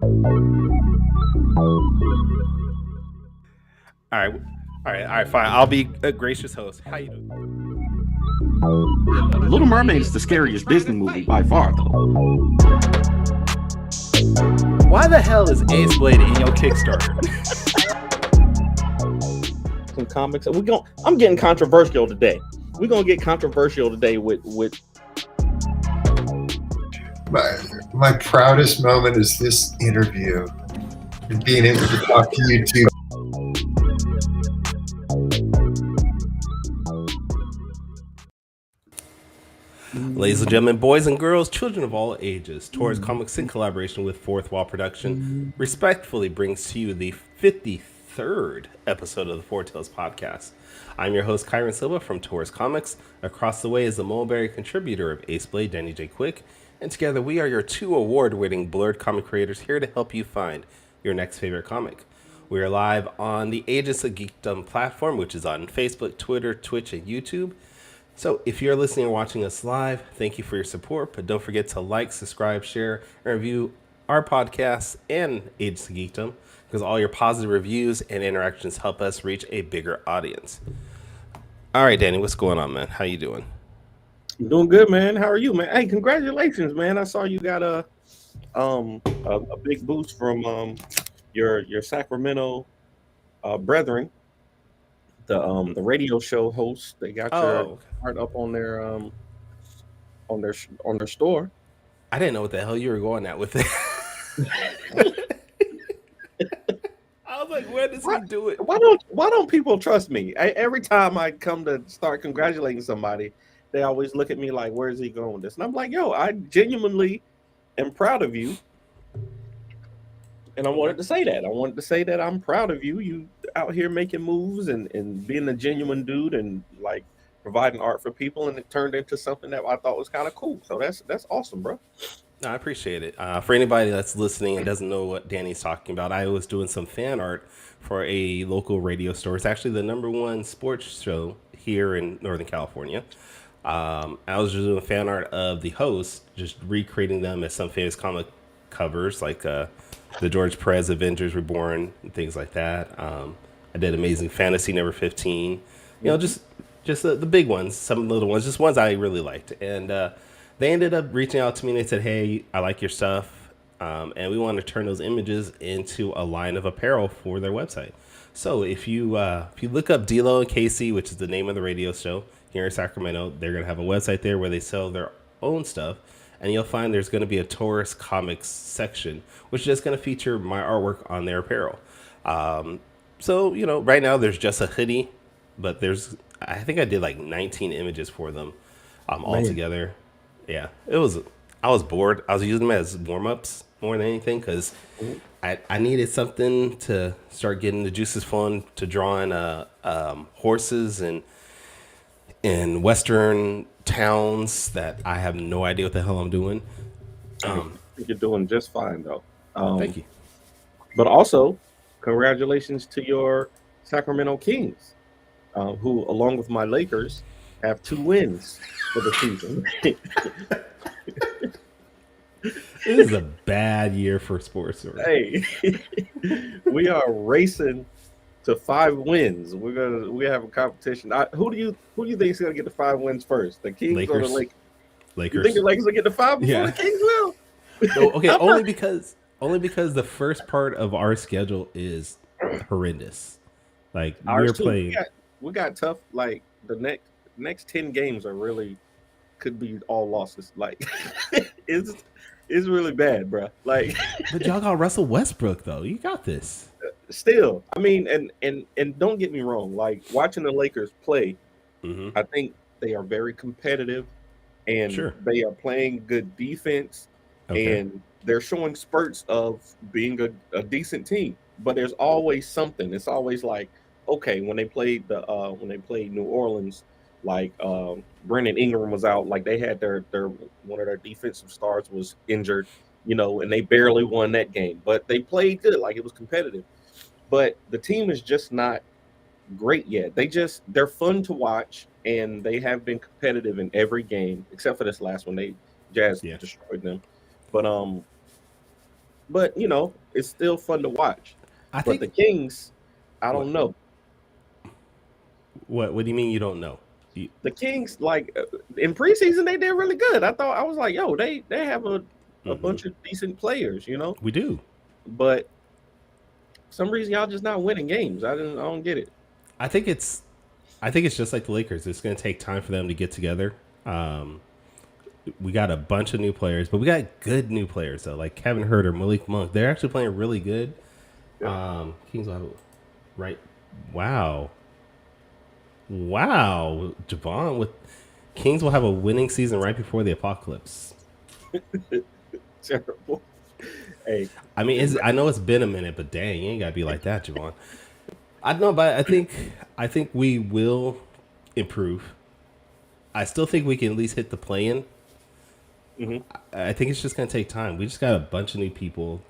All right, fine. I'll be a gracious host. How you doing? Little Mermaid is the scariest Disney movie by far, though. Why the hell is Ace Blade in your Kickstarter? Some comics. I'm getting controversial today. We're gonna get controversial today with my proudest moment is this interview and being able to talk to you two. Ladies and gentlemen, boys and girls, children of all ages, Taurus Comics in collaboration with Fourth Wall Production respectfully brings to you the 53rd episode of the Four Tales podcast. I'm your host, Kyron Silva from Taurus Comics. Across the way is the Mulberry contributor of Ace Blade, Danny J. Quick. And together we are your two award-winning blurred comic creators here to help you find your next favorite comic. We are live on the Agents of Geekdom platform, which is on Facebook, Twitter, Twitch, and YouTube. So if you're listening or watching us live, thank you for your support, but don't forget to like, subscribe, share, and review our podcast and Agents of Geekdom, because all your positive reviews and interactions help us reach a bigger audience. All right, Danny, what's going on, man? How you doing? I'm doing good, man. How are you, man? Hey, congratulations, man. I saw you got a big boost from your Sacramento brethren. The radio show host, they got your art up on their store. I didn't know what the hell you were going at with it. I was like, where does he do it? Why don't people trust me? Every time I come to start congratulating somebody, they always look at me like, where's he going with this? And I'm like, yo, I genuinely am proud of you. And I wanted to say that. I wanted to say that I'm proud of you. You out here making moves and being a genuine dude and like providing art for people, and it turned into something that I thought was kind of cool. So that's awesome, bro. No, I appreciate it. For anybody that's listening and doesn't know what Danny's talking about, I was doing some fan art for a local radio store. It's actually the #1 sports show here in Northern California. I was just doing fan art of the host, just recreating them as some famous comic covers, like the George Perez Avengers Reborn and things like that. I did Amazing Fantasy #15. You know, just the big ones, some of the little ones, just ones I really liked. And they ended up reaching out to me and they said, hey, I like your stuff. And we want to turn those images into a line of apparel for their website. So if you look up D'Lo and Casey, which is the name of the radio show here in Sacramento, they're going to have a website there where they sell their own stuff. And you'll find there's going to be a Taurus Comics section, which is just going to feature my artwork on their apparel. So, you know, right now there's just a hoodie, but I think I did like 19 images for them all together. Yeah, I was bored. I was using them as warm-ups more than anything because I needed something to start getting the juices flowing to drawing horses in Western towns that I have no idea what the hell I'm doing. I think you're doing just fine, though. Thank you. But also, congratulations to your Sacramento Kings, who, along with my Lakers, have 2 wins for the season. It is a bad year for sports. Hey, we are racing to 5 wins. We have a competition. Who do you think is gonna get the 5 wins first? The Kings Lakers. or the Lakers? Lakers. You think the Lakers will get the 5 before the Kings will? No, okay, only because the first part of our schedule is horrendous. Like we're playing. We got tough. Like the next 10 games are really could be all losses. Like it's really bad, bro. Like, but y'all got Russell Westbrook though. You got this. Still, I mean, and don't get me wrong. Like watching the Lakers play, I think they are very competitive, and they are playing good defense, and they're showing spurts of being a decent team. But there's always something. It's always like, okay, when they played New Orleans, like Brandon Ingram was out, like they had their one of their defensive stars was injured, you know, and they barely won that game. But they played good, like it was competitive. But the team is just not great yet. They're fun to watch, and they have been competitive in every game except for this last one. Jazz destroyed them. But but it's still fun to watch. But the Kings, I don't know. What do you mean you don't know? The Kings, like in preseason, they did really good. I was like, yo, they have a bunch of decent players, We do. But for some reason y'all just not winning games. I don't get it. I think it's just like the Lakers. It's going to take time for them to get together. We got a bunch of new players, but we got good new players though, like Kevin Huerter, Malik Monk. They're actually playing really good. Yeah. Kings will have right. Wow, Javon with Kings will have a winning season right before the apocalypse. Terrible. Hey, I mean, I know it's been a minute, but dang, you ain't gotta be like that, Javon. I don't know, but I think we will improve. I still think we can at least hit the play-in. Mm-hmm. I think it's just gonna take time. We just got a bunch of new people.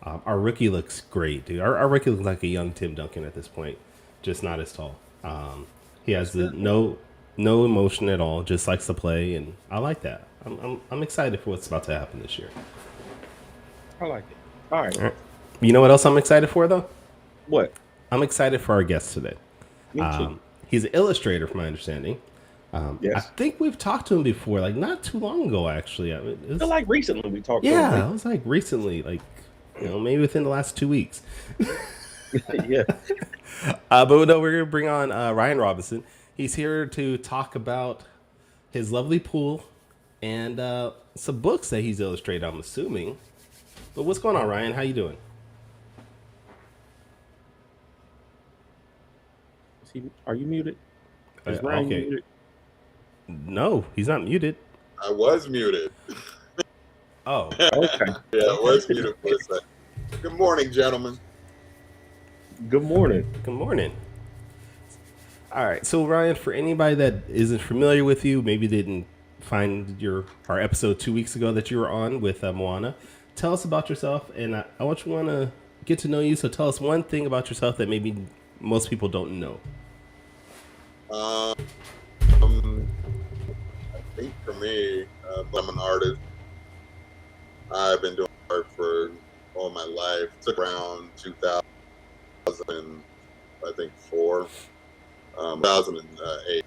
Our rookie looks great, dude. Our rookie looks like a young Tim Duncan at this point, just not as tall. He has no emotion at all. Just likes to play, and I like that. I'm excited for what's about to happen this year. I like it. All right. You know what else I'm excited for though? What? I'm excited for our guest today. Me too. He's an illustrator, from my understanding. Yes. I think we've talked to him before, like not too long ago, actually. I feel like recently we talked to him. Yeah, it was like recently, like maybe within the last 2 weeks. Yeah. But no, we're gonna bring on Ryan Robinson. He's here to talk about his lovely pool and some books that he's illustrated, I'm assuming. But what's going on, Ryan? How you doing? Are you muted? Is Ryan muted? No, he's not muted. I was muted. Oh, okay. Yeah, I was muted for a second. Good morning, gentlemen. Good morning. Good morning. All right, so Ryan, for anybody that isn't familiar with you, maybe didn't find our episode 2 weeks ago that you were on with Moana, tell us about yourself, and I want to get to know you. So tell us one thing about yourself that maybe most people don't know. I think for me, I'm an artist. I've been doing art for all my life. Took around 2000, I think 2008.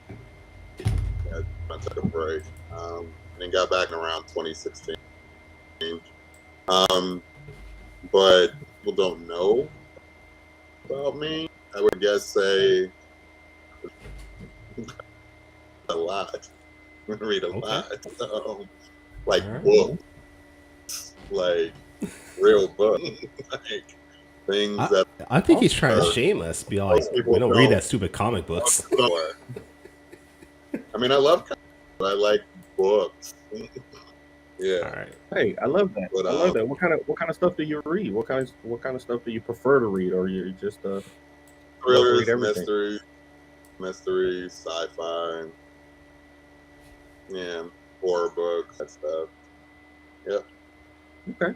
I took a break, and then got back in around 2016. But people don't know about me. I would guess say a lot. I read a lot. Like books, like real books, like things that I think he's trying to shame us. Be like, we don't read that stupid comic books. I mean, I love comics, but I like books. Yeah. All right. Hey, I love that. But, I love that. What kind of stuff do you read? What kind of stuff do you prefer to read, or you just thrillers, mystery, sci-fi, horror books, that stuff. Yep. Okay.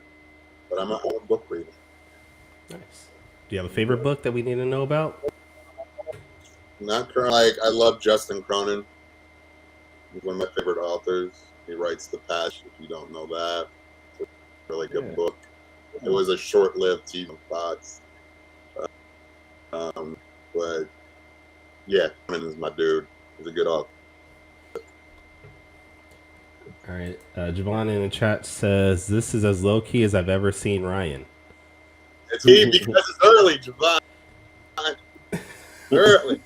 But I'm a book reader. Nice. Do you have a favorite book that we need to know about? Not like I love Justin Cronin. He's one of my favorite authors. He writes The Patch. If you don't know that, it's a really good book. It was a short-lived TV on Fox. But yeah, Cronin is my dude. He's a good author. All right. Javon in the chat says, this is as low-key as I've ever seen Ryan. It's me because it's early, Javon. Early.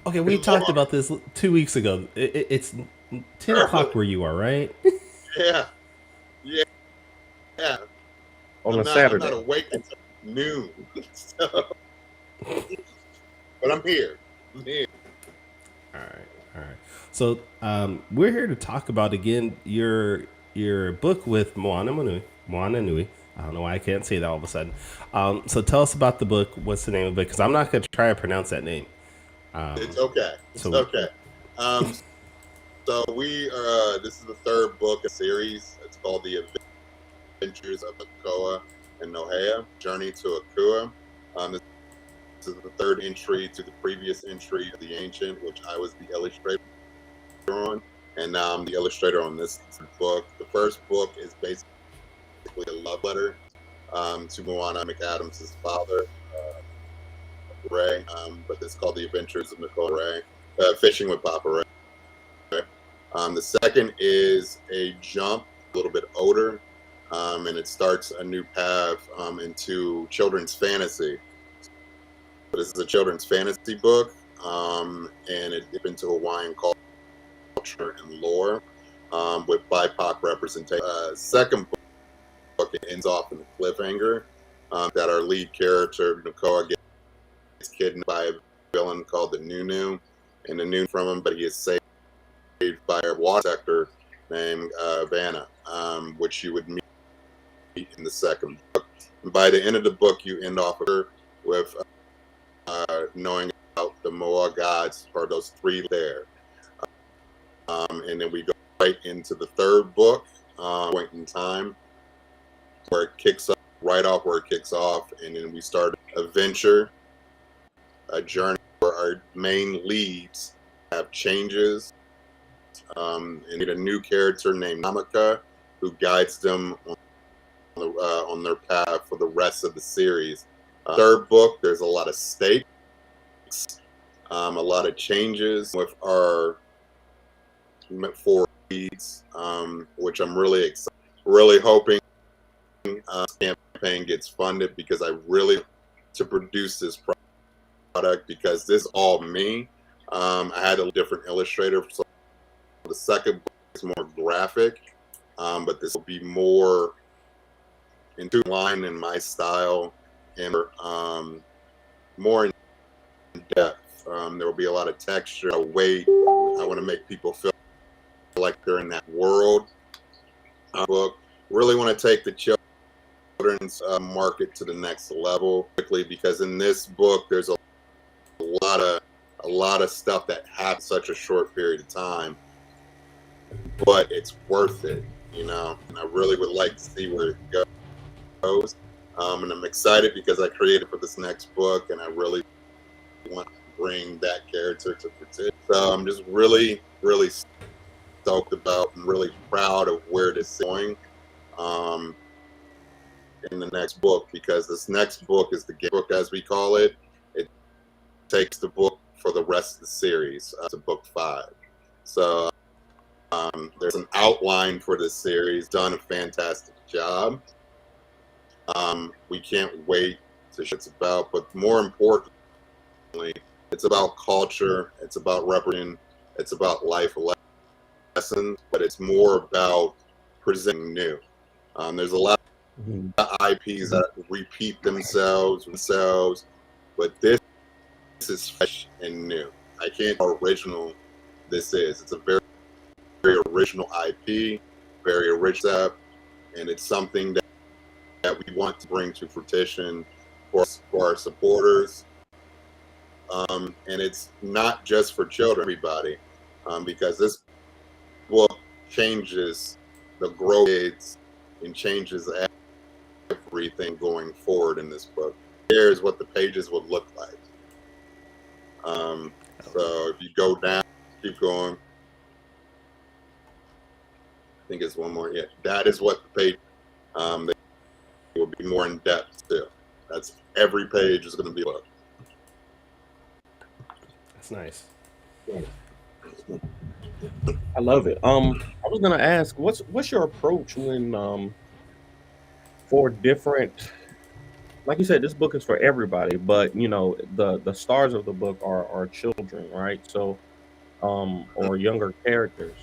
Okay, we talked about this 2 weeks ago. It's 10 o'clock where you are, right? Yeah. On a Saturday. I'm not awake until noon. So. But I'm here. All right. So we're here to talk about, again, your book with Moana Nui. I don't know why I can't say that all of a sudden. So tell us about the book. What's the name of it? Because I'm not going to try to pronounce that name. It's okay. It's okay. So we are. This is the third book of series. It's called The Adventures of Akoa and Nohea: Journey to Akua. This is the third entry to the previous entry of The Ancient, which I was the illustrator on, and now I'm the illustrator on this book. The first book is basically a love letter to Moana McAdams' father, Ray. But it's called The Adventures of Nicole Ray, Fishing with Papa Ray. The second is a jump, a little bit older, and it starts a new path into children's fantasy. But this is a children's fantasy book, and it's into Hawaiian culture and lore with BIPOC representation. Second book, it ends off in a cliffhanger that our lead character, Nakoa, gets kidnapped by a villain called the Nunu, and the Nunu from him, but he is saved by a water sector named Vanna, which you would meet in the second book. And by the end of the book, you end off with knowing about the Moa gods, or those three there. And then we go right into the third book, point in time, where it kicks up, right off where it kicks off, and then we start a venture, a journey where our main leads have changes, and a new character named Namaka who guides them on their path for the rest of the series. Third book, there's a lot of stakes, a lot of changes with our four leads, which I'm really excited, really hoping campaign gets funded, because I really to produce this product, because this is all me. I had a different illustrator, so the second book is more graphic, but this will be more into line in my style and more in depth. There will be a lot of texture, a weight. I want to make people feel like they're in that world. Book really want to take the children's market to the next level quickly, because in this book there's a lot of stuff that happens such a short period of time, but it's worth it, and I really would like to see where it goes. And I'm excited because I created for this next book, and I really want to bring that character to fruition. So I'm just really, really stoked about and really proud of where this is going in the next book, because this next book is the game book, as we call it. It takes the book for the rest of the series to book 5. So there's an outline for this series, done a fantastic job. We can't wait to share what it's about, but more importantly, it's about culture, it's about representing, it's about life lessons, but it's more about presenting new. There's a lot of IPs that repeat themselves, but this is fresh and new. I can't how original this is. It's a very, very original IP, very original, and it's something that we want to bring to fruition for our supporters. And it's not just for children, everybody, because this book changes the growth kids and changes everything going forward in this book. Here's what the pages would look like. So if you go down, keep going. I think it's one more. Yeah, that is what the page. They will be more in depth still. That's every page is going to be a book. That's nice. I love it. I was gonna ask, what's your approach when for different, like you said, this book is for everybody, but the stars of the book are children, right? So or younger characters.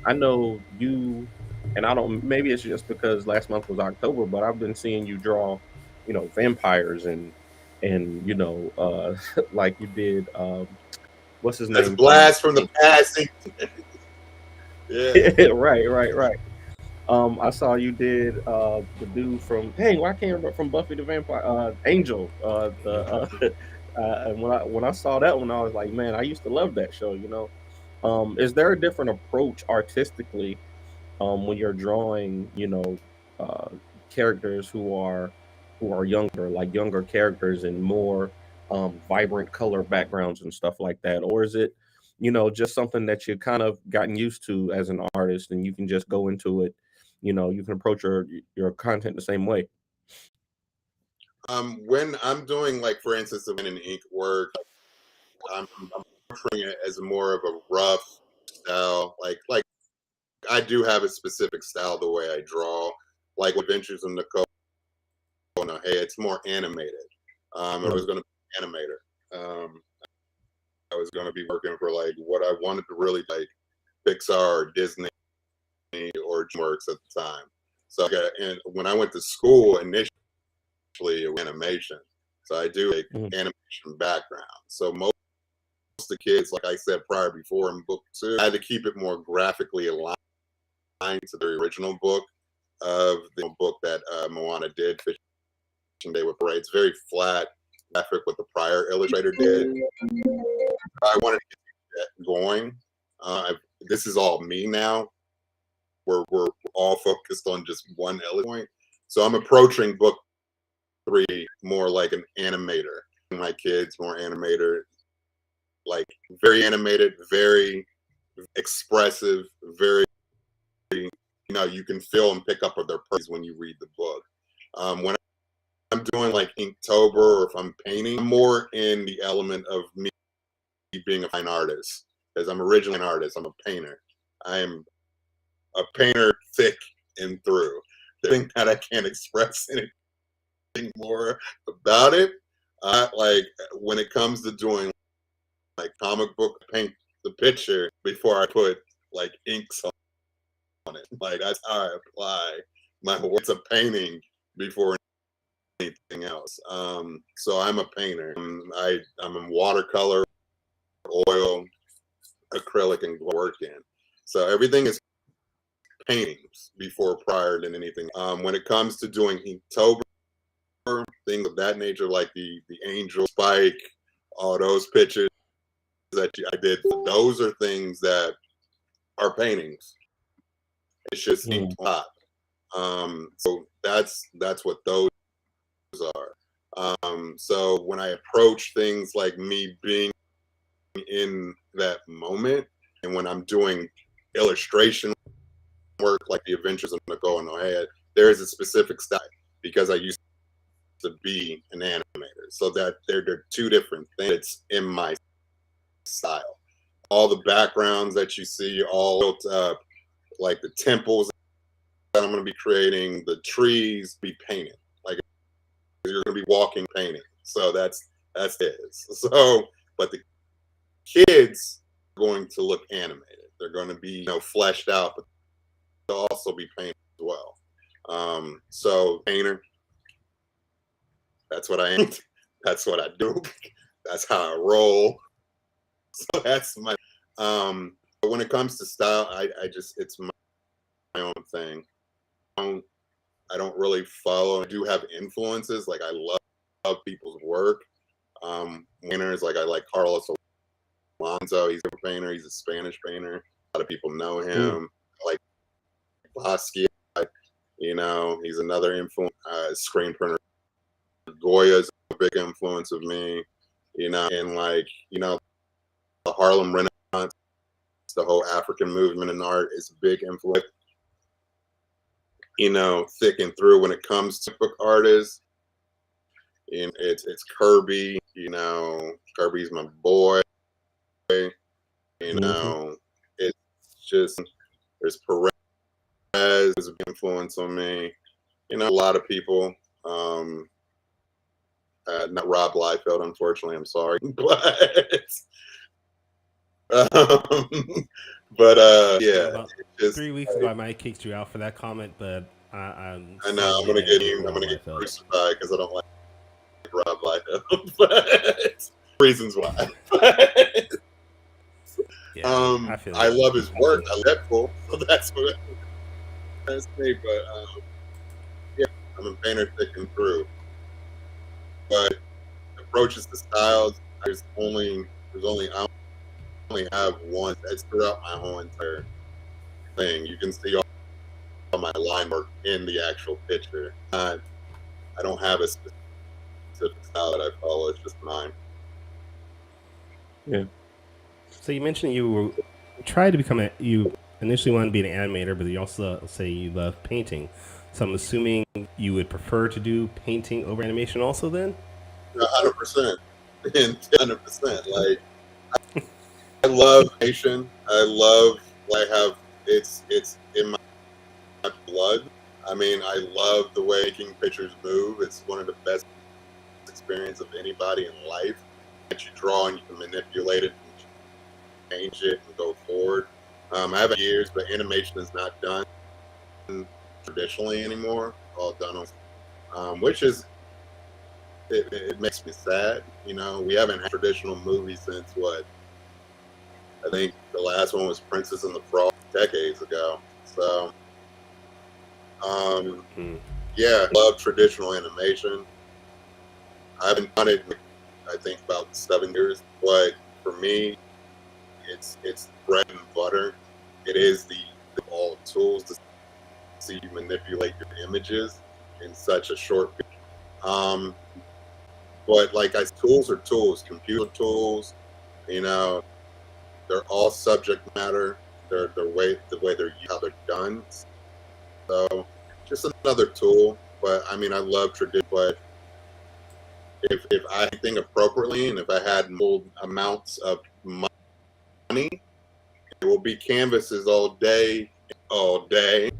I know you, and I don't, maybe it's just because last month was October, but I've been seeing you draw, vampires and like you did what's his That's name? blast from the past. Yeah. Right. I saw you did the dude from, dang, why can't I remember, from Buffy the Vampire, Angel. And when I saw that one, I was like, man, I used to love that show. Is there a different approach artistically when you're drawing, uh, characters who are younger, like younger characters and more vibrant color backgrounds and stuff like that, or is it, just something that you kind of gotten used to as an artist and you can just go into it, you can approach your content the same way? When I'm doing, like, for instance, the pen and ink work, I'm portraying it as more of a rough style. Like I do have a specific style the way I draw. Like Adventures in Nicole, no, hey, it's more animated. I was going to be an animator. I was going to be working for like what I wanted to really like Pixar or Disney or DreamWorks at the time. So and when I went to school initially, it was animation. So I do like animation background. So most of the kids, like I said prior before in book 2, I had to keep it more graphically aligned to the original book of the book that Moana did, Fishing Day with Parade. It's very flat graphic what the prior illustrator did. I wanted to get that going. This is all me now. We're all focused on just one point. So I'm approaching book 3 more like an animator. My kids more animator, like very animated, very expressive, very, you can feel and pick up of their praise when you read the book. When I'm doing like Inktober or if I'm painting, I'm more in the element of me being a fine artist, because I'm originally an artist. I'm a painter. I am a painter thick and through. The thing that I can't express anything more about it, like when it comes to doing like comic book, paint the picture before I put like inks on it. Like that's how I apply my words of painting before anything else. So I'm a painter. I'm in watercolor, oil, acrylic, and working. So everything is paintings prior than anything. When it comes to doing Inktober, things of that nature, like the angel spike, all those pictures that I did, those are things that are paintings. It's just inked on top. So that's what those are. So when I approach things like me being in that moment, and when I'm doing illustration work like the Adventures of Nicole and Nohea, there is a specific style because I used to be an animator. So that they're two different things. It's in my style. All the backgrounds that you see all built up, like the temples that I'm going to be creating, the trees be painted. Like you're going to be walking painting. So that's it. So, but the kids are going to look animated. They're going to be, fleshed out, but they'll also be painted as well. So painter, that's what I am. That's what I do. That's how I roll. So that's my. But when it comes to style, I just it's my own thing. I don't really follow. I do have influences. Like I love people's work. Painters, like I like Carlos Alonso. He's a painter. He's a Spanish painter. A lot of people know him. Like Basquiat, he's another influence. Screen printer Goya's a big influence of me. And like the Harlem Renaissance, the whole African movement in art is a big influence. Thick and through when it comes to book artists. And it's Kirby. Kirby's my boy. It's just there's Perez is an influence on me. A lot of people. Not Rob Liefeld, unfortunately. I'm sorry, but yeah. About 3 weeks ago, I might have kicked you out for that comment, but I know I'm gonna get crucified because I don't like Rob Liefeld. But reasons why. Yeah, I love his work. I let go, so that's what I say. But yeah, I'm a painter thick and through. But approaches to styles, I only have one. That's throughout my whole entire thing. You can see all my line work in the actual picture. I don't have a specific style that I follow. It's just mine. Yeah. So you mentioned you tried to become you initially wanted to be an animator, but you also say you love painting. So I'm assuming you would prefer to do painting over animation also then? 100%. And 100%. Like, I love animation. I love, like, it's in my blood. I mean, I love the way making pictures move. It's one of the best experience of anybody in life. That you draw and you can manipulate it and change it and go forward. I have years, but animation is not done traditionally anymore. All done on, which is it makes me sad. You know, we haven't had traditional movies since what I think the last one was Princess and the Frog decades ago. So, yeah, I love traditional animation. I haven't done it, I think, about 7 years. But for me, it's bread and butter. It is the all tools to see you manipulate your images in such a short period. But like tools are tools, computer tools, you know, they're all subject matter. They're the way they're how they're done. So just another tool. But I mean, I love tradition. But if I think appropriately and if I had more amounts of money, it will be canvases all day, all day,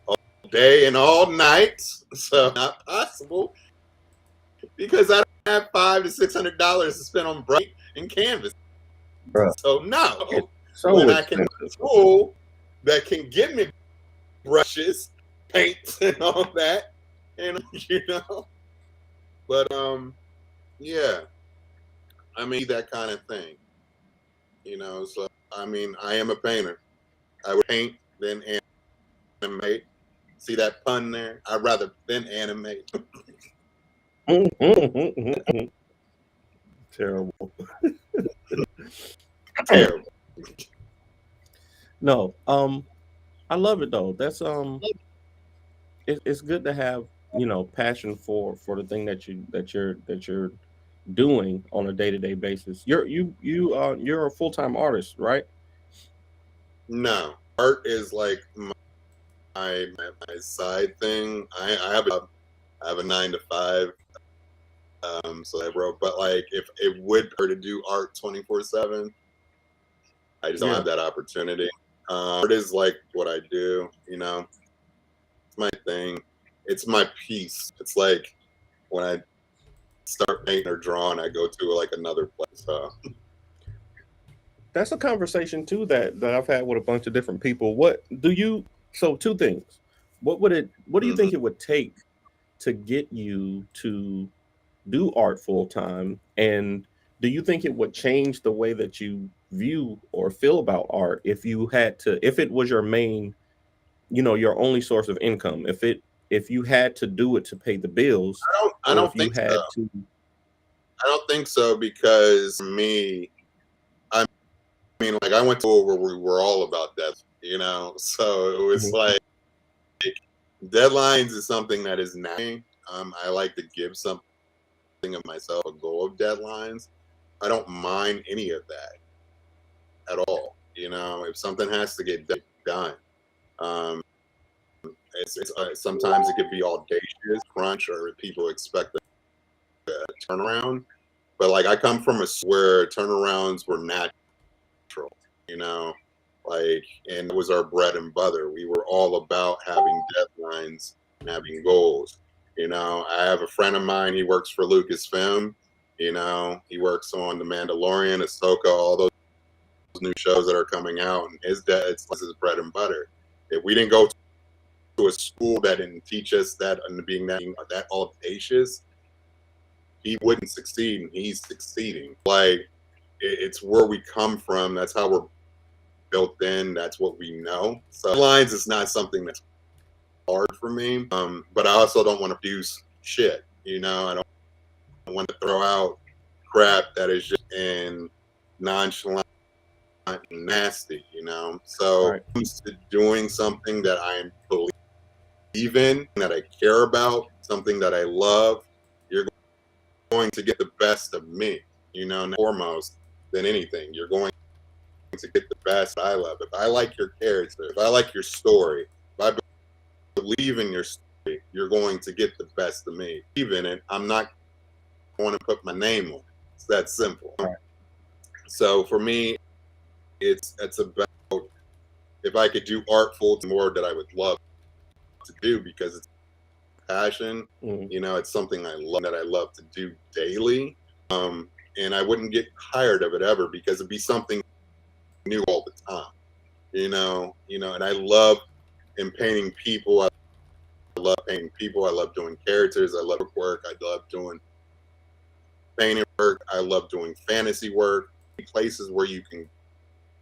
all day, and all night. So not possible because I don't have $500 to spend on bright and canvas. Bruh, So no, it's so when I can expensive. have a tool that can give me brushes, paints, and all that, and you know, but yeah, I mean that kind of thing, you know. So I mean, I am a painter. I would paint than animate. See that pun there? I'd rather than animate. Terrible. Terrible. No, I love it though. That's it's good to have passion for the thing that you're doing on a day-to-day basis. You're a full-time artist, right? No, art is like my side thing. I have a 9 to 5. So I wrote, but like if it would her to do art 24/7, I just don't Yeah. have that opportunity. Art is like what I do, you know. It's my thing. It's my piece. It's like when I start painting or drawing, I go to like another place. So That's a conversation too that I've had with a bunch of different people. What do you so two things. What do you think it would take to get you to do art full time? And do you think it would change the way that you view or feel about art if it was your main, your only source of income? If you had to do it to pay the bills, I or don't if you think so. had to. I don't think so because for me, I mean, like I went to a where we were all about that, you know. So it was Mhm. like deadlines is something that is now. I like to give something of myself a goal of deadlines. I don't mind any of that at all. You know, if something has to get done, um, it's sometimes it could be audacious, crunch, or people expect a turnaround. But like I come from where turnarounds were natural, you know, like and it was our bread and butter. We were all about having deadlines and having goals. You know, I have a friend of mine. He works for Lucasfilm. You know, he works on The Mandalorian, Ahsoka, all those new shows that are coming out, and it's his bread and butter. If we didn't go to a school that didn't teach us that and being that audacious, he wouldn't succeed, and he's succeeding. Like it's where we come from. That's how we're built in. That's what we know. So lines is not something that's hard for me. But I also don't want to do shit. You know, I don't want to throw out crap that is just in nonchalant and nasty. You know, so Right. doing something that I believe in, that I care about, something that I love, you're going to get the best of me. You know, foremost than anything, you're going to get the best I love. If I like your character, if I like your story, if I believe in your story, you're going to get the best of me. Believe in it. I'm not going to put my name on it. It's that simple. Right. So for me, it's about if I could do art full more that I would love to do because it's passion. You know, it's something I love to do daily. And I wouldn't get tired of it ever because it'd be something new all the time. You know, and I love painting people. I love painting people. I love doing characters. I love work. I love doing painting work. I love doing fantasy work. Places where you can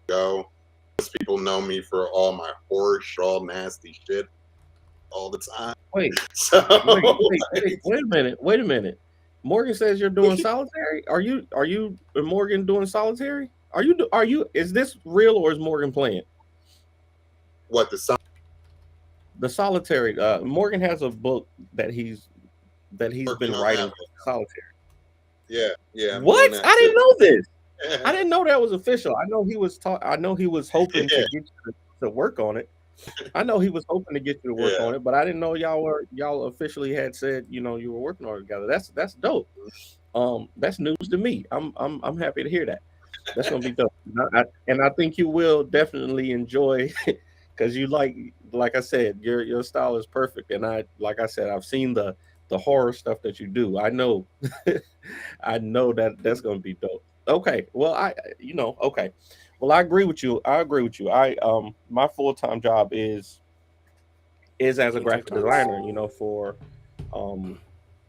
go. Most people know me for all my horror, all nasty shit all the time. Wait, so wait a minute. Morgan says you're doing solitary. Are you and Morgan doing solitary? Are you? Is this real or is Morgan playing? What the solitary? Morgan has a book that he's been writing solitary. Yeah. What? I didn't know this. I didn't know that was official. I know he was hoping to get you to work on it. I know he was hoping to get you to work on it, but I didn't know y'all officially had said you were working on it together. That's dope. That's news to me. I'm happy to hear that. That's gonna be dope. And I think you will definitely enjoy because you like I said, your style is perfect. And like I said, I've seen the horror stuff that you do. I know I know that's gonna be dope. Okay. Well, okay. Well, I agree with you. I my full-time job is as a graphic designer, for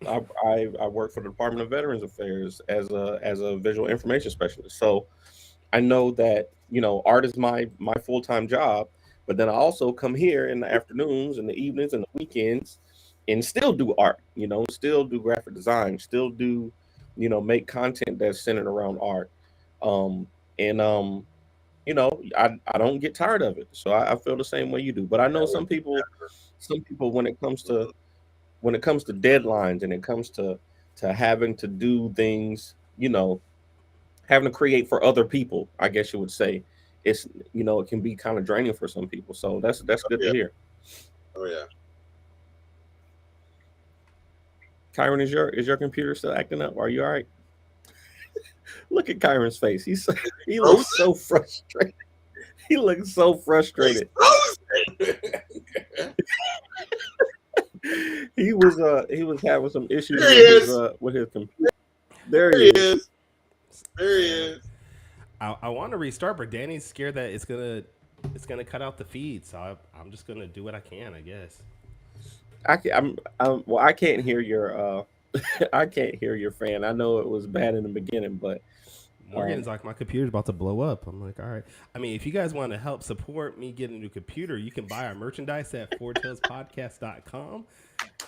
I work for the Department of Veterans Affairs as a visual information specialist. So I know that, art is my full-time job, but then I also come here in the afternoons and the evenings and the weekends and still do art, still do graphic design, still do, make content that's centered around art. I don't get tired of it. So I feel the same way you do. But I know some people when it comes to deadlines and it comes to having to do things, having to create for other people, I guess you would say, it's it can be kind of draining for some people. So that's good to hear. Oh yeah. Kyron, is your computer still acting up? Are you all right? Look at Kyron's face. He looks so frustrated. He looks so frustrated. He was having some issues with his computer. There he is. There he is. I want to restart, but Danny's scared that it's gonna cut out the feed. So I'm just gonna do what I can, I guess. I can't hear your I can't hear your fan. I know it was bad in the beginning, but Morgan's like, my computer's about to blow up. I'm like, all right. I mean, if you guys want to help support me getting a new computer, you can buy our merchandise at fourtailspodcast.com.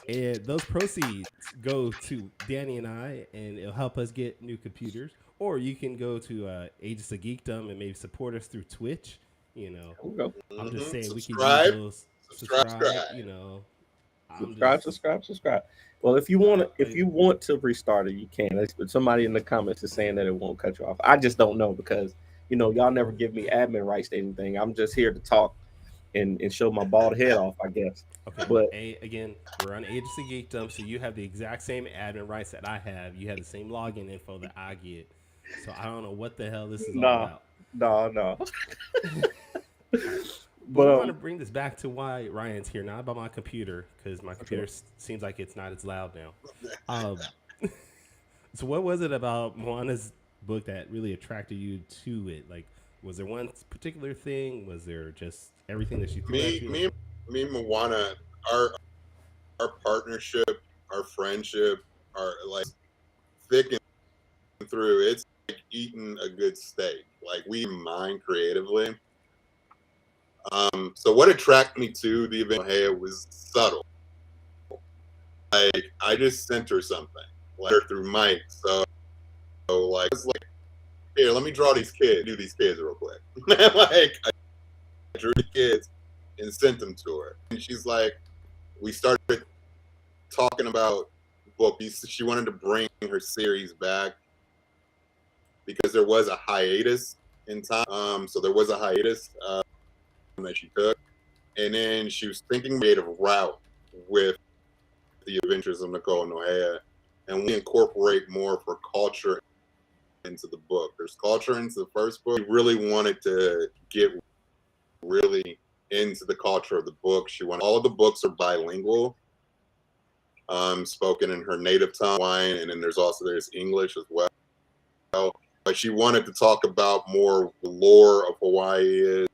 And those proceeds go to Danny and I, and it'll help us get new computers. Or you can go to Ages of Geekdom and maybe support us through Twitch. I'm just saying we can use those. Subscribe. Subscribe. Well, if you want to restart it, you can. Somebody in the comments is saying that it won't cut you off. I just don't know because y'all never give me admin rights to anything. I'm just here to talk and show my bald head off, I guess. Okay, but again, we're on Ages of Geekdom, so you have the exact same admin rights that I have. You have the same login info that I get. So I don't know what the hell this is all about. No. But I want to bring this back to why Ryan's here, not about my computer, because my computer seems like it's not as loud now. So what was it about Moana's book that really attracted you to it? Like, was there one particular thing? Was there just everything that she threw at you? Me and Moana, our partnership, our friendship, are like thick and through. It's like eating a good steak. Like, we mind creatively. So what attracted me to the event, it was subtle. Like, I just sent her something, like, through Mike. So like, it's like, here, let me draw these kids, do these kids real quick. Like, I drew the kids and sent them to her. And she's like, we started talking about books. She wanted to bring her series back because there was a hiatus in time. So there was a hiatus that she took, And then she was thinking creative route with the Adventures of Nicole Nohea, and we incorporate more of her culture into the book. There's culture into the first book. We really wanted to get really into the culture of the book. She wanted all of the books are bilingual, spoken in her native tongue, Hawaiian, and then there's English as well. But she wanted to talk about more the lore of Hawaii is,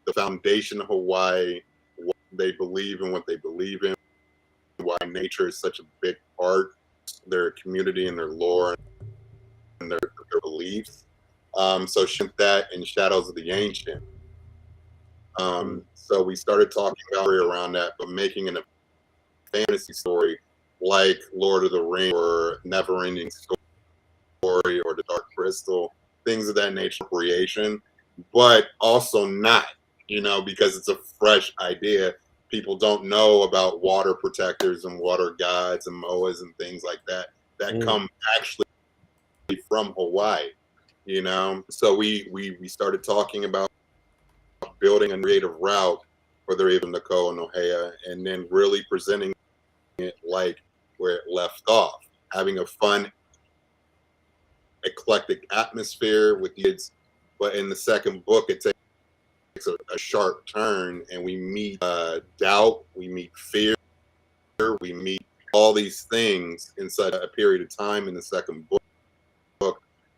the foundation of Hawaii, what they believe in, what they believe in, why nature is such a big part of their community and their lore and their beliefs. So she did that in Shadows of the Ancient. So we started talking about around that, but making it a fantasy story like Lord of the Rings or Never-Ending Story or The Dark Crystal, things of that nature, creation, but also not, because it's a fresh idea. People don't know about water protectors and water guides and moas and things like that come actually from Hawaii, So we started talking about building a creative route for the Raven Nicole and Nohea, and then really presenting it like where it left off, having a fun, eclectic atmosphere with kids. But in the second book, it takes a sharp turn, and we meet doubt, we meet fear, we meet all these things inside a period of time in the second book,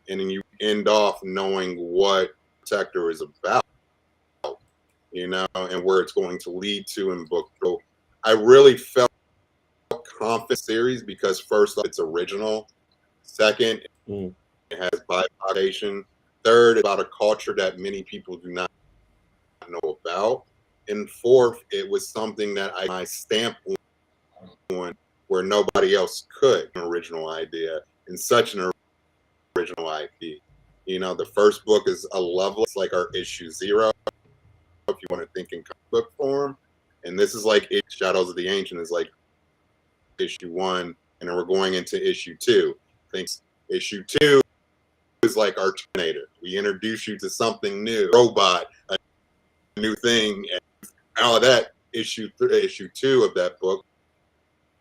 and then you end off knowing what Protector is about, and where it's going to lead to in book. So I really felt confident series because first off, it's original. Second, it has bifocation. Third, about a culture that many people do not know about. And fourth, it was something that I stamped on where nobody else could. An original idea and such an original IP. The first book is a level. It's like our issue 0. If you want to think in comic book form, and this is like Shadows of the Ancient is like issue 1, and then we're going into issue 2. Thinks issue 2 is like our Terminator. We introduce you to something new, robot, a new thing, and all of that. Issue 2 of that book,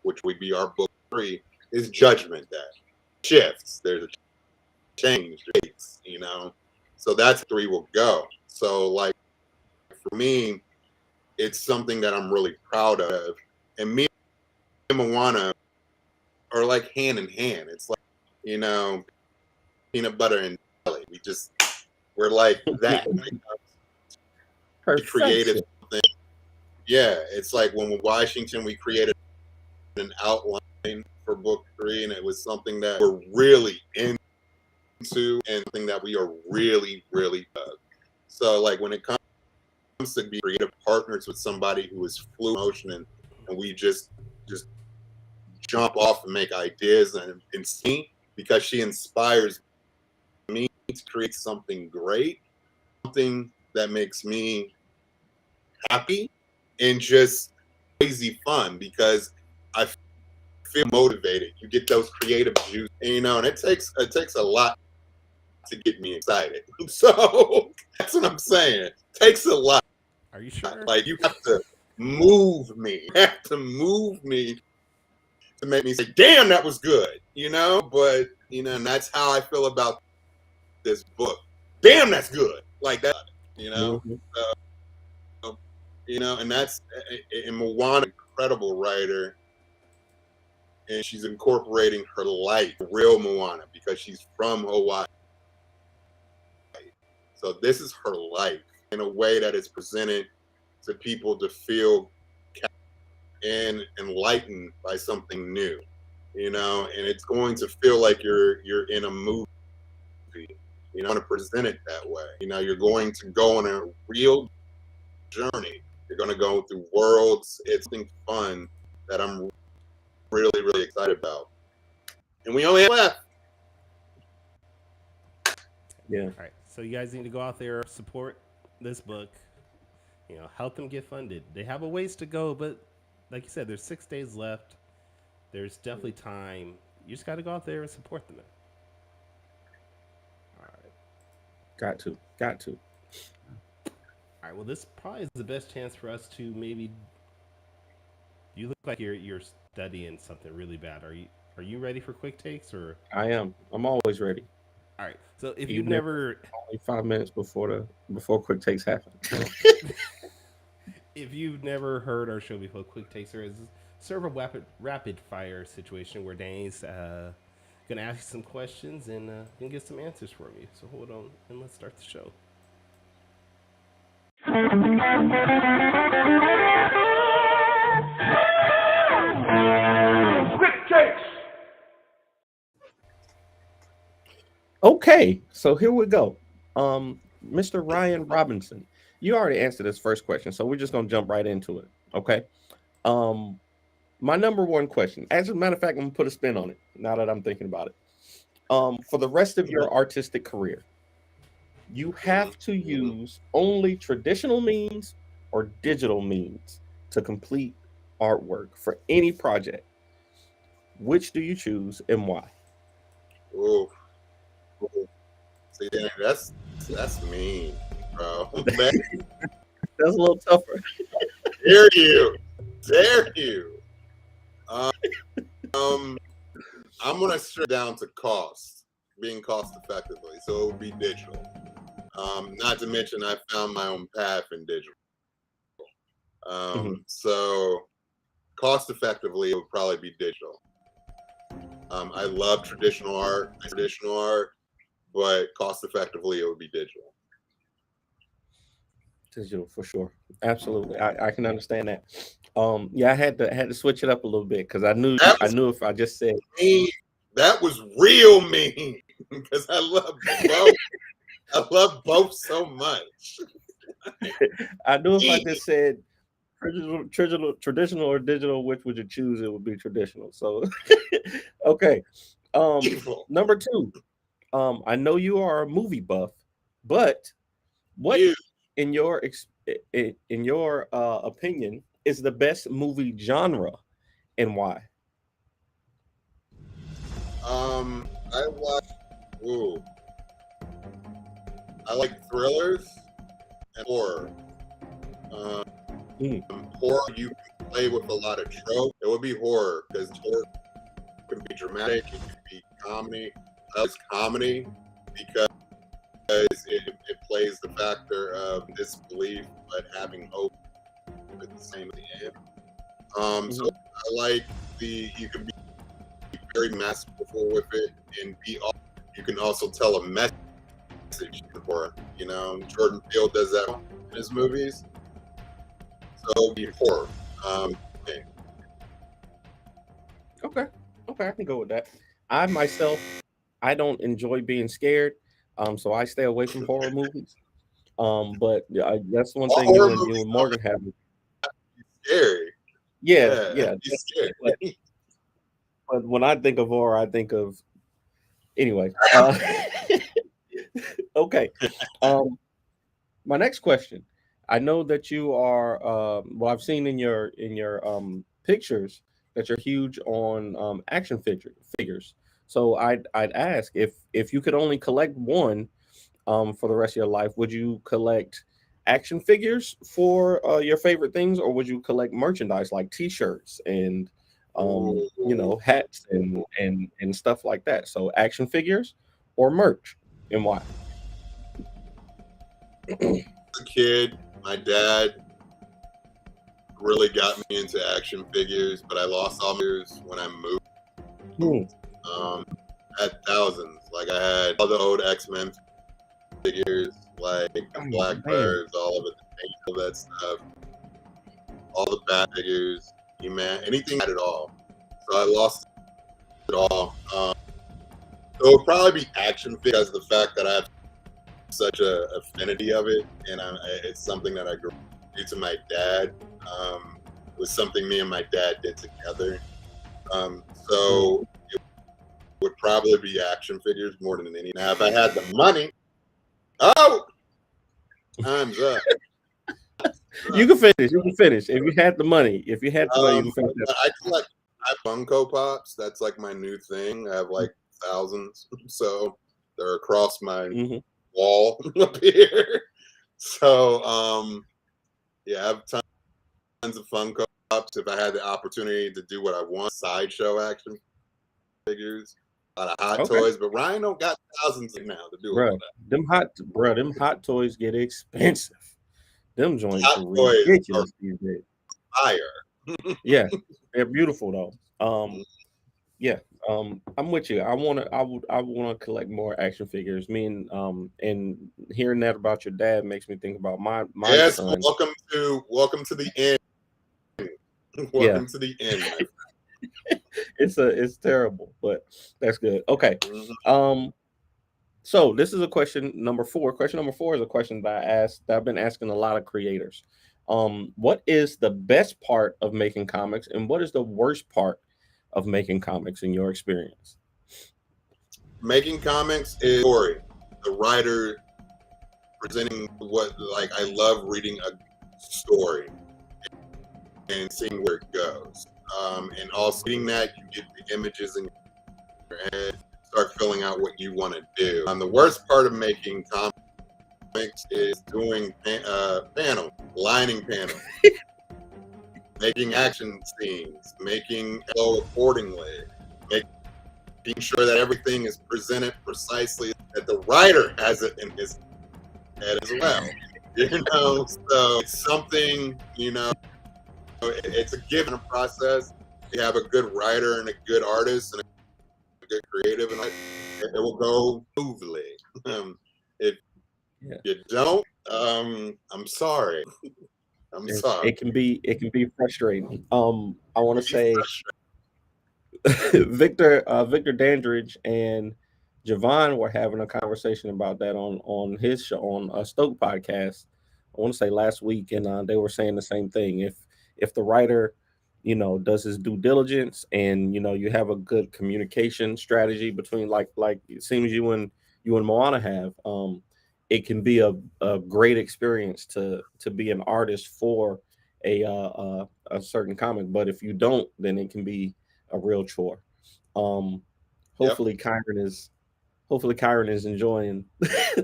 which would be our book 3, is Judgment Day. Shifts. There's a change, So that's 3 will go. So like for me, it's something that I'm really proud of, and me and Moana are like hand in hand. It's like peanut butter and jelly. We're like that. We created something. Yeah, it's like when in Washington we created an outline for book 3, and it was something that we're really into and something that we are really, really dug. So like when it comes to be creative partners with somebody who is fluid motion and we just jump off and make ideas and see, because she inspires me to create something great, something that makes me happy and just crazy fun, because I feel motivated. You get those creative juice, and it takes a lot to get me excited. So that's what I'm saying. It takes a lot. Are you sure? Like you have to move me. You have to move me to make me say, "Damn, that was good." But and that's how I feel about this book. Damn, that's good. Like that. And that's and Moana, incredible writer, and she's incorporating her life, real Moana, because she's from Hawaii. So this is her life in a way that is presented to people to feel and enlightened by something new, and it's going to feel like you're in a movie. You want to present it that way. You're going to go on a real journey. You're going to go through worlds. It's something fun that I'm really, really excited about. And we only have left. Yeah. All right. So you guys need to go out there, support this book, help them get funded. They have a ways to go, but like you said, there's 6 days left. There's definitely time. You just got to go out there and support them. All right. Got to. All right. Well, this probably is the best chance for us to maybe. You look like you're studying something really bad. Are you ready for quick takes or? I am. I'm always ready. All right. So if you've Even if never only 5 minutes before quick takes happen. if you've never heard our show before, quick takes are is sort of a rapid fire situation where Danny's gonna ask you some questions and gonna get some answers from you. So hold on and let's start the show. Okay, so here we go. Mr. Ryan Robinson, you already answered this first question, so we're just gonna jump right into it. Okay. My number one question. As a matter of fact, I'm gonna put a spin on it now that I'm thinking about it. For the rest of your artistic career, you have to use only traditional means or digital means to complete artwork for any project. Which do you choose and why? Ooh. See, Danny, that's mean, bro. Man, That's a little tougher. dare you? I'm gonna strip down to being cost effectively, so it would be digital. Not to mention, I found my own path in digital. So cost effectively, it would probably be digital. I love traditional art, but cost effectively, it would be digital. Digital for sure. Absolutely. I can understand that. Yeah, I had to switch it up a little bit because I knew if I just said mean. That was real mean because I love both. I love both so much. I knew if I just said traditional or digital, which would you choose? It would be traditional. So okay. Number two. I know you are a movie buff, but what in your opinion is the best movie genre and why? I like thrillers and horror. Horror, you can play with a lot of trope. It would be horror because horror can be dramatic, it can be comedy. I like comedy because it plays the factor of disbelief but having hope at the same time. So I like you can be very masterful with it and you can also tell a message for it. Jordan Peele does that in his movies. So it'll be horror. Okay, I can go with that. I myself, I don't enjoy being scared, so I stay away from horror movies. But that's one thing you and Morgan have. Scary. Yeah. Scary. But when I think of horror, I think of anyway. Okay. My next question. I know that you are. Well, I've seen in your pictures that you're huge on action figures. So I'd ask if you could only collect one for the rest of your life, would you collect action figures for your favorite things, or would you collect merchandise like T-shirts and hats and stuff like that? So action figures or merch, and why? As a kid, my dad really got me into action figures, but I lost all my figures when I moved. I had thousands. Like I had all the old X-Men figures, like Blackbirds, all of it, all that stuff, all the Bat figures, anything at all. So I lost it all. So it would probably be action because of the fact that I have such a affinity of it, and it's something that I grew due to my dad. It was something me and my dad did together. So it would probably be action figures more than any. Now, if I had the money, time's up. You can finish. If you had the money, you can finish. I have Funko Pops. That's like my new thing. I have like thousands, so they're across my wall up here. So, yeah, I have tons of Funko Pops. If I had the opportunity to do what I want, sideshow action figures, a lot of hot toys, but Ryan don't got thousands now to do all that. Them hot toys get expensive. Them joints Hot are toys ridiculous these days. are fire. Yeah, they're beautiful though. Yeah, I'm with you. I wanna collect more action figures. Me and hearing that about your dad makes me think about my Yes, son. welcome to the end. Welcome to the end. It's terrible, but that's good. Okay. So this is a question number 4. Question number 4 is a question that I've been asking a lot of creators. What is the best part of making comics, and what is the worst part of making comics in your experience? Making comics is story. The writer presenting I love reading a story and seeing where it goes. And also seeing that, you get the images in your head, start filling out what you want to do. The worst part of making comics is doing lining panel, making action scenes, making accordingly, making sure that everything is presented precisely, that the writer has it in his head as well. So it's something, it's a given process. You have a good writer and a good artist and a good creative, and it will go smoothly. If you don't, I'm sorry. Sorry. It can be frustrating. I want to say Victor Dandridge and Javon were having a conversation about that on his show on a Stoke podcast. I want to say last week, and they were saying the same thing. If the writer, does his due diligence, and you have a good communication strategy between like it seems you and Moana have, it can be a great experience to be an artist for a certain comic. But if you don't, then it can be a real chore. Hopefully Kyron is enjoying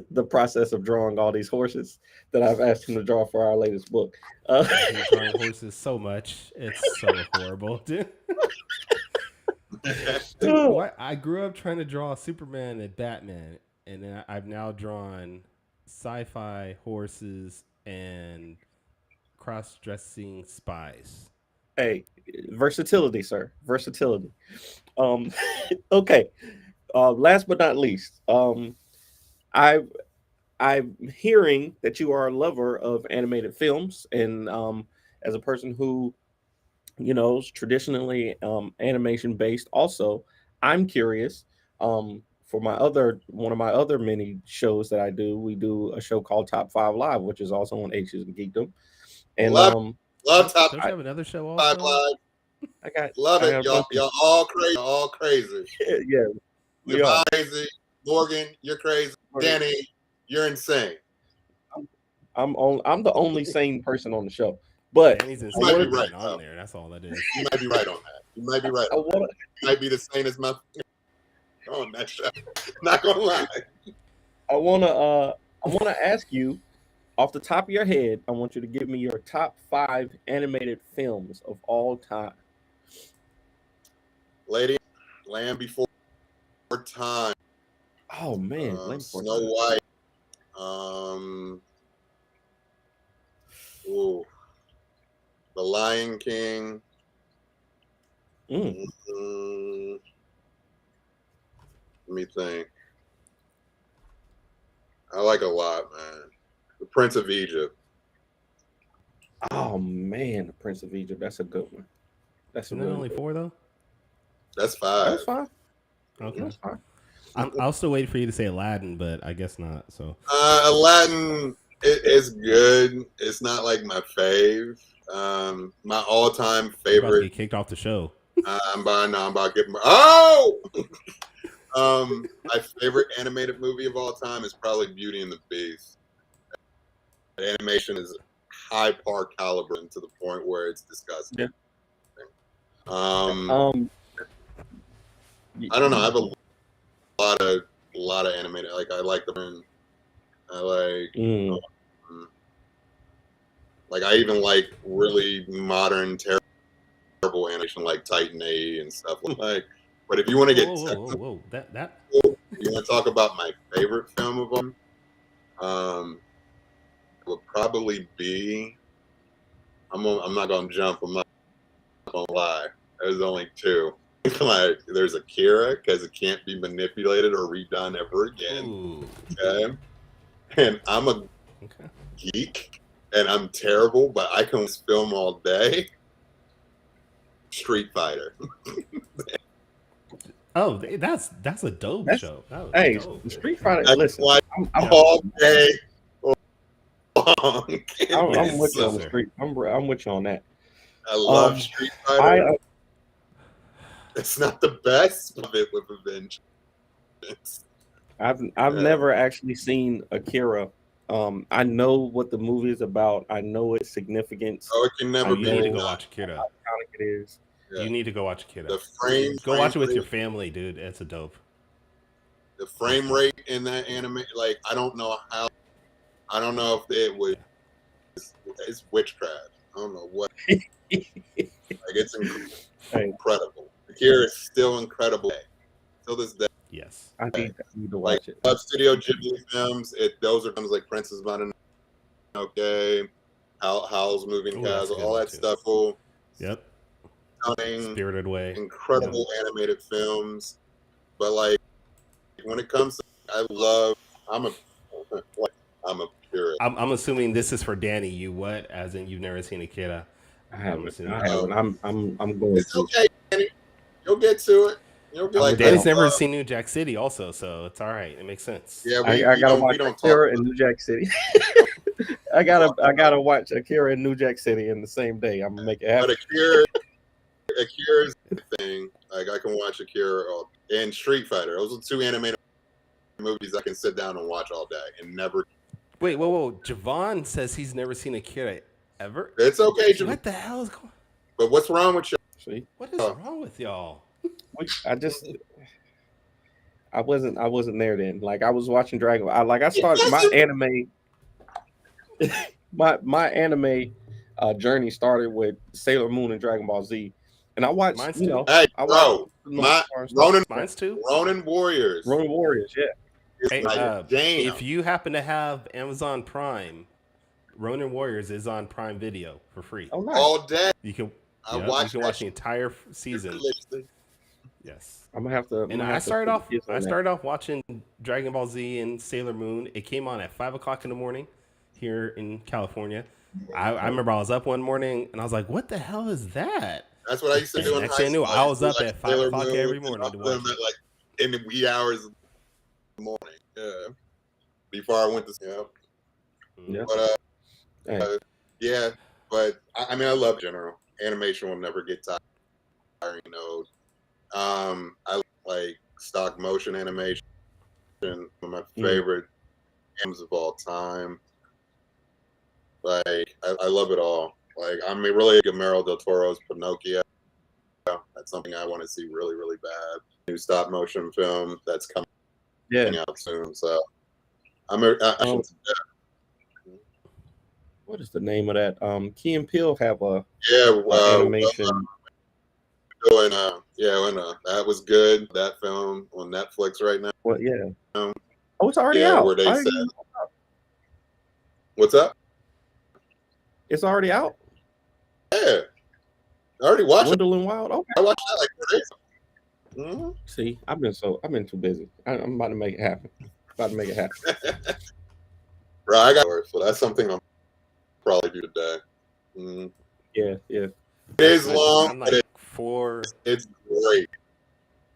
the process of drawing all these horses that I've asked him to draw for our latest book. He's drawing horses so much. It's so horrible. Dude, I grew up trying to draw Superman and Batman, and then I've now drawn sci-fi horses and cross-dressing spies. Hey, versatility, sir. Versatility. Okay. Last but not least, I'm hearing that you are a lover of animated films, and as a person who is traditionally animation based, also, I'm curious. For one of my other many shows that I do, we do a show called Top 5 Live, which is also on H's and Geekdom. And love Top Don't you have another show 5 also? Live. Love it. Y'all all crazy. All crazy. Yeah. You're crazy. Morgan, you're crazy. Danny, you're insane. I'm the only sane person on the show. But Danny's insane right on there. That's all that is. You might be right on that. You might be right. You might be the same as my on that show. Not gonna lie. I wanna ask you, off the top of your head, I want you to give me your top 5 animated films of all time. Land Before Time. Oh man, Snow White. The Lion King. Let me think. I like a lot, man. The Prince of Egypt. Oh man, the Prince of Egypt. That's a good one. Isn't that only 4 though? That's 5. That's fine. Okay. That's fine. I'll still wait for you to say Aladdin, but I guess not. So Aladdin is good. It's not like my fave. My all-time favorite. You're about to get kicked off the show. I'm about to get my favorite animated movie of all time is probably Beauty and the Beast. The animation is high par caliber to the point where it's disgusting. Yeah. I don't know. I have a lot of animated. Like I like the. I like. Like I even like really modern, terrible animation like Titan A and stuff like. But if you want to get whoa, that you want to talk about my favorite film of them, it would probably be. I'm not gonna jump. I'm not gonna lie. There's only two. Like there's Akira because it can't be manipulated or redone ever again. Ooh. Okay, and I'm a geek and I'm terrible, but I can film all day. Street Fighter. Oh, that's a dope show. Hey, dope. Street Fighter. I Listen, I'm all day long. I'm with you on the street. I'm with you on that. I love Street Fighter. It's not the best of it with a vengeance. I've never actually seen Akira. I know what the movie is about. I know its significance. Oh, it can never be. You need to go watch Akira. How it is. Yeah. You need to go watch Akira. The frame. Go watch it with your family, dude. It's a dope. The frame rate in that anime, like I don't know if it was. It's witchcraft. I don't know what. Like it's incredible. Akira is still incredible till this day. Yes, I need to watch it. Love Studio Ghibli films. Those are films like Princess Mononoke, Howl's Moving Castle, all that stuff. Yep. Stunning, Spirited Away, incredible animated films. But like when it comes to, I'm a purist. I'm assuming this is for Danny. You what? As in you've never seen Akira? I haven't. I'm going. It's okay, Danny. You'll get to it. Danny's never seen New Jack City, also, so it's all right. It makes sense. Yeah, I gotta watch Akira in New Jack City. I gotta watch Akira in New Jack City in the same day. I'm gonna make it happen. But Akira's the thing. Like I can watch Akira and Street Fighter. Those are two animated movies I can sit down and watch all day and never. Wait, whoa! Javon says he's never seen Akira ever. It's okay, Javon. What the hell is going? But what's wrong with you? See, what is wrong with y'all? I wasn't there then. Like I was watching Dragon Ball. I started my anime. my anime journey started with Sailor Moon and Dragon Ball Z, and I watched. Mine's you know, hey, I bro, Ronin. Mine's too. Ronin Warriors. Ronin Warriors, yeah. Hey, if you happen to have Amazon Prime, Ronin Warriors is on Prime Video for free. Oh, nice. All day. You can. I watch the entire season. Yes, I'm gonna have to. And I started off watching Dragon Ball Z and Sailor Moon. It came on at 5:00 in the morning here in California. I remember I was up one morning and I was like, "What the hell is that?" That's what I used to do. Next thing I knew, I was up at 5:00 every morning to watch it. Like in the wee hours of the morning. Yeah, before I went to Yeah. But yeah, but I mean, I love general animation. Will never get tiring. I like stop motion animation. One of my favorite games of all time. Like I love it all. Like I'm really a Guillermo del Toro's Pinocchio. That's something I want to see really, really bad. New stop motion film that's coming out soon. So what is the name of that? Key and Peele have a animation. That was good. That film on Netflix right now. Well, yeah. It's already out. Where they said, "What's up?" It's already out. Yeah, I already watched Dwindling Wild. Okay, I watched that like 4 days ago. Mm-hmm. See, I've been too busy. I'm about to make it happen. Bro, I got work, so that's something I'll probably do today. Mm-hmm. Yeah. It is long, like but it's great.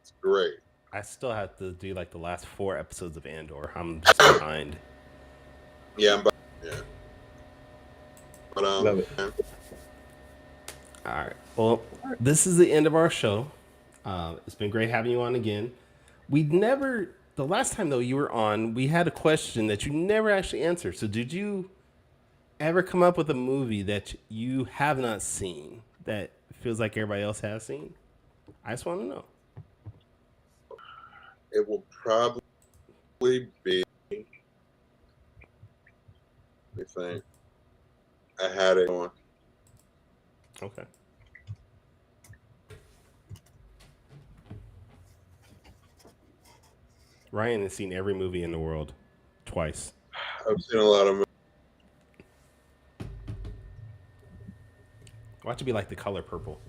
It's great. I still have to do like the last 4 episodes of Andor. I'm just behind. Yeah, but love it. Man. All right. Well, this is the end of our show. It's been great having you on again. The last time though you were on, we had a question that you never actually answered. So did you ever come up with a movie that you have not seen that feels like everybody else has seen? I just want to know. It will probably be. Let me think. I had it on. Okay. Ryan has seen every movie in the world twice. I've seen a lot of movies. Watch it be like The Color Purple.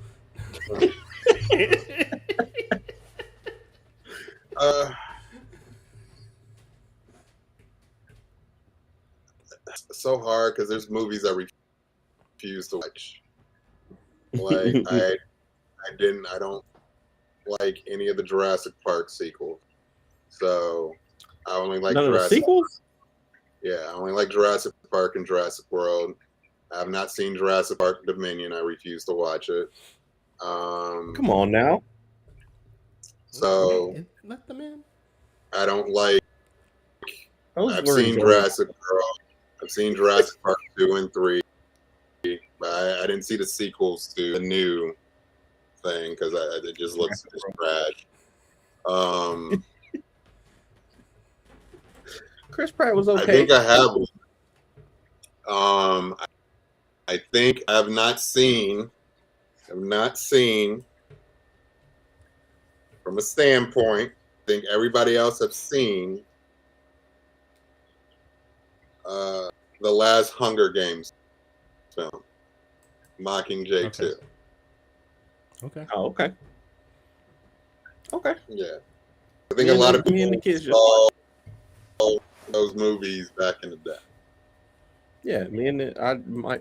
So hard because there's movies I refuse to watch. Like I don't like any of the Jurassic Park sequels. So I only like none of the Jurassic sequels. Yeah, I only like Jurassic Park and Jurassic World. I have not seen Jurassic Park Dominion. I refuse to watch it. Come on now. So let them in. I don't like. I've were seen enjoyable. Jurassic World. I've seen Jurassic Park 2 and 3, but I didn't see the sequels to the new thing because it just looks trash. Chris Pratt was okay. I think I have one. I think I've not seen from a standpoint, I think everybody else have seen the last Hunger Games film, Mockingjay 2. Okay. Oh, okay. Okay. Yeah. I think a lot of people the kids saw those movies back in the day. Yeah,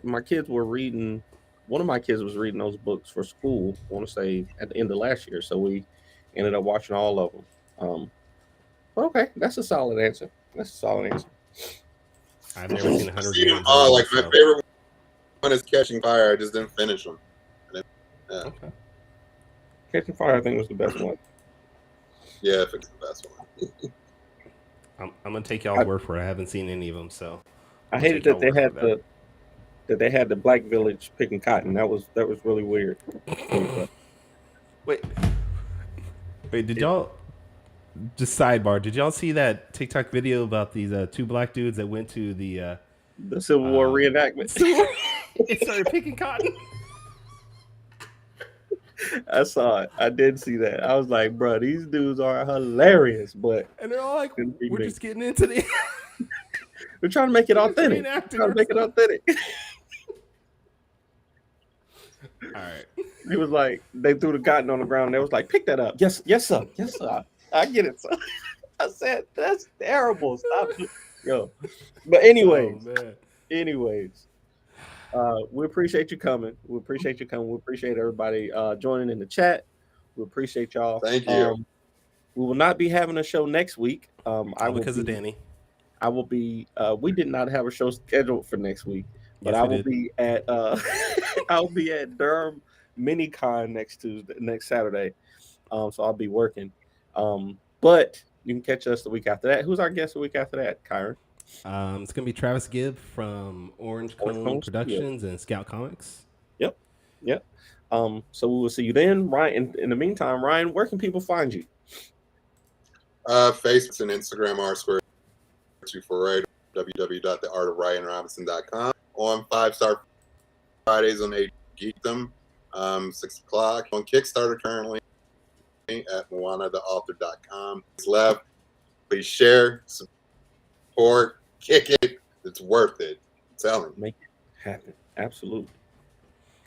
my kids were reading. One of my kids was reading those books for school. I want to say at the end of last year, so we ended up watching all of them. Okay, that's a solid answer. I've never seen 100 Games. Like my favorite one is Catching Fire. I just didn't finish them. Yeah. Okay. Catching Fire, I think, was the best one. Yeah, if it's the best one. I'm gonna take y'all's word for it. I haven't seen any of them, so I hated that they had the Black Village picking cotton. That was really weird. Wait, did y'all? Just sidebar. Did y'all see that TikTok video about these two black dudes that went to the Civil War reenactment? They started picking cotton. I saw it. I did see that. I was like, bro, these dudes are hilarious. But and they're all like, we're just getting into the. We're trying to make it authentic. All right. He was like, they threw the cotton on the ground. They was like, pick that up. Yes, sir. I get it, sir. I said, that's terrible. Stop it. Yo. But anyways, we appreciate you coming. We appreciate everybody joining in the chat. We appreciate y'all. Thank you. We will not be having a show next week. Because of Danny. I will be. We did not have a show scheduled for next week, but yes, I will be at. I'll be at Durham MiniCon next Saturday. So I'll be working. But you can catch us the week after that. Who's our guest the week after that, Kyron? It's gonna be Travis Gibb from Orange Cone Productions and Scout Comics. Yep. So we will see you then, Ryan. In the meantime, Ryan, where can people find you? Facebook and Instagram r248 www.theartofryanrobinson.com on 5-Star Fridays on Geekdom, 6 o'clock on Kickstarter currently at moanatheauthor.com. It's left. Please share, support, kick it. It's worth it. I'm telling you. Make it happen. Absolutely.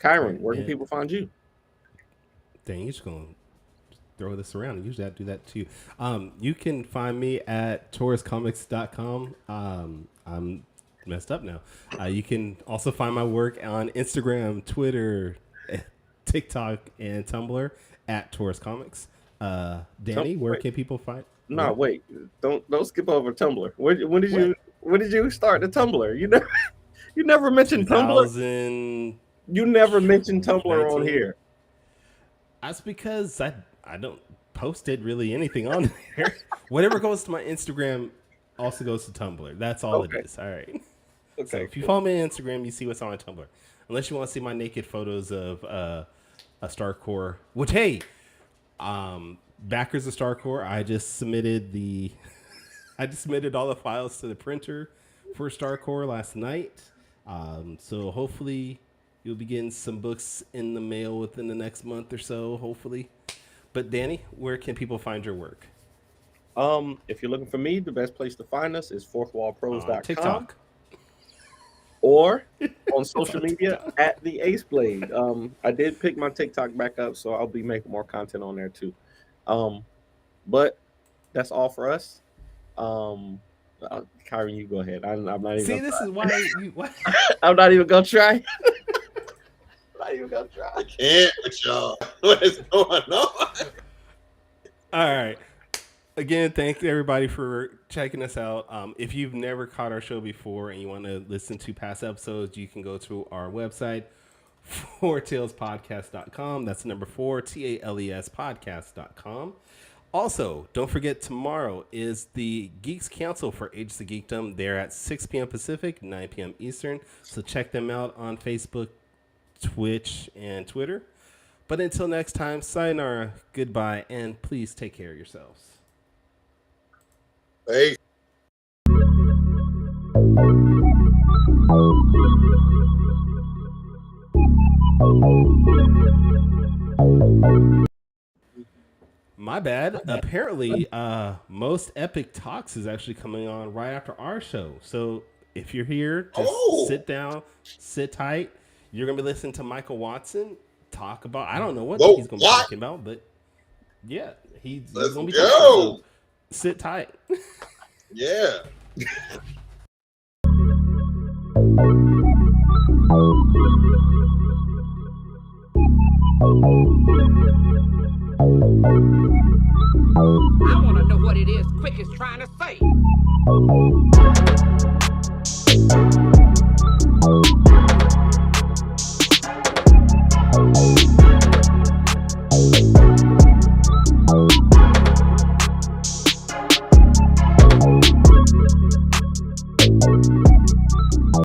Kyron, where can people find you? Dang, you're just going to throw this around. Usually I do that too. You can find me at tauruscomics.com. I'm messed up now. You can also find my work on Instagram, Twitter, TikTok, and Tumblr at Taurus Comics. Danny, where can people find? No, wait. Don't skip over Tumblr. When did you start the Tumblr? You never mentioned Tumblr. You never mentioned Tumblr on here. That's because I don't post really anything on there. Whatever goes to my Instagram also goes to Tumblr. That's all it is. All right. Okay. So if you follow me on Instagram, you see what's on my Tumblr. Unless you want to see my naked photos of a StarCore, which backers of StarCore, I just submitted all the files to the printer for StarCore last night. So hopefully you'll be getting some books in the mail within the next month or so, hopefully. But Danny, where can people find your work? If you're looking for me, the best place to find us is fourthwallpros.com. TikTok. Or on social media at the Ace Blade. I did pick my TikTok back up, so I'll be making more content on there too. But that's all for us. Kyron, you go ahead. I'm not even. See, this is why you. I'm not even gonna try. I'm not even gonna try. I can't with y'all. What is going on? All right. Again, thank everybody for checking us out. If you've never caught our show before and you want to listen to past episodes, you can go to our website, 4talespodcast.com. That's number 4, TALES podcast.com. Also, don't forget, tomorrow is the Geeks Council for Ages of Geekdom. They're at 6 p.m. Pacific, 9 p.m. Eastern. So check them out on Facebook, Twitch, and Twitter. But until next time, sayonara, goodbye, and please take care of yourselves. Hey. My bad. Apparently, Most Epic Talks is actually coming on right after our show. So if you're here, just sit down, sit tight. You're going to be listening to Michael Watson talk about, I don't know what he's going to be talking about, but yeah, he's going to be talking. So sit tight. Yeah. I want to know what it is Quick is trying to say.